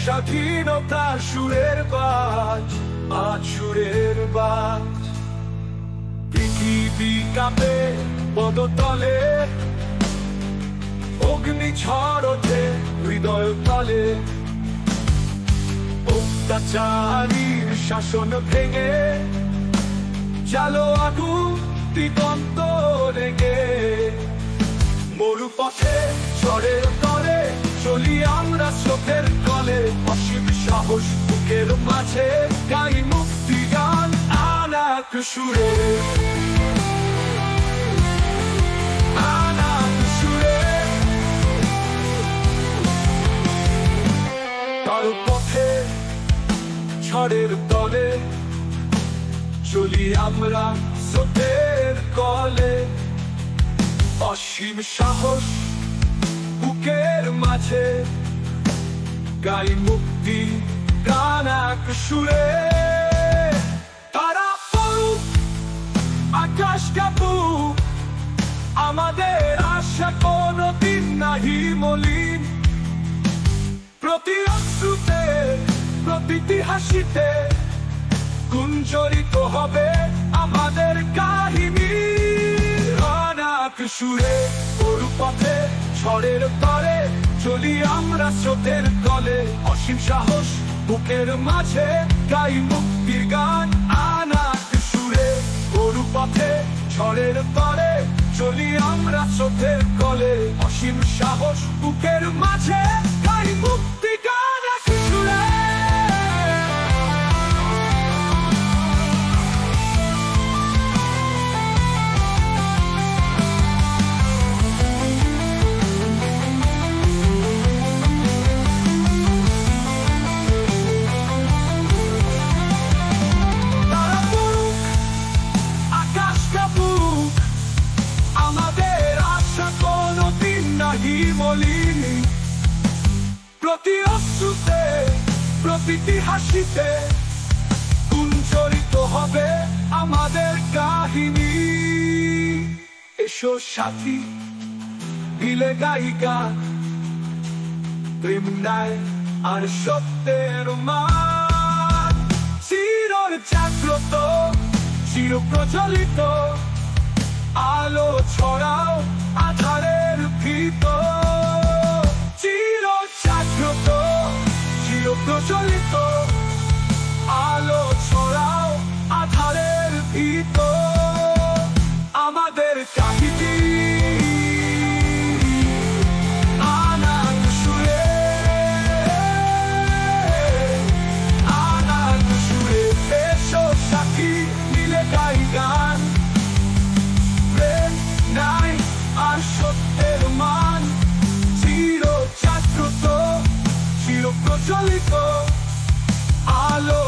স্বাধীনতা সুরের বাজ, আজ সুরের বাজ। পৃথিবী কাঁপে পদতলে, অগ্নি ঝড় ওঠে হৃদয় তলে। অত্যাচারীর শাসন ভেঙে জালো আগুন দিগন্ত রেগে। মরুপথে ঝড়ের তলে চলি আমরা স্রোতের কলে। অসীম সাহস বুকের মাঝে গাই মুক্তি গান আনাক সুরে, আনাক সুরে। তার পথে ঝড়ের তলে চলি আমরা স্রোতের কলে। অসীম সাহস বুকের মাঝে গাই মুক্তি গান এক সুরে। তারা পড়ুক আকাশ কাঁপুক, আমাদের আশা কোনদিন নাহি মলিন। প্রতি অশ্রুতে প্রতিটি হাসিতে গুঞ্জরিত হবে আমাদের কাহিনী। আনাক সুরে ওর পথে ঝড়ের তরে চলি আমরা স্রোতের কলে। অসীম সাহস বুকের মাঝে গাই মুক্তির গান আনাক সুরে। ওর পথে ঝড়ের তরে চলি আমরা স্রোতের কলে। অসীম সাহস বুকের মাঝে গাই মুক্তি গান এক সুরে। প্রতি অশ্রুতে প্রতিটি হাসিতে গুঞ্জরিত হবে আমাদের কাহিনী। এসো সাথী মিলে গাই গান, প্রেম নাই আর সত্যের মান। চির জাগ্রত চির প্রজ্বলিত আলো ছড়াও আধারের ভিতর। চির জাগ্রত চির প্রজ্বলিত আলো ছড়াও আধারের ভিতর। আমাদের কাহিনী আনাক সুরে, আনাক সুরে। এসো সাথী মিলে গাই গান, প্রেম নাই আর সত্যের মান। চির জাগ্রত চির প্রজ্বলিত আলো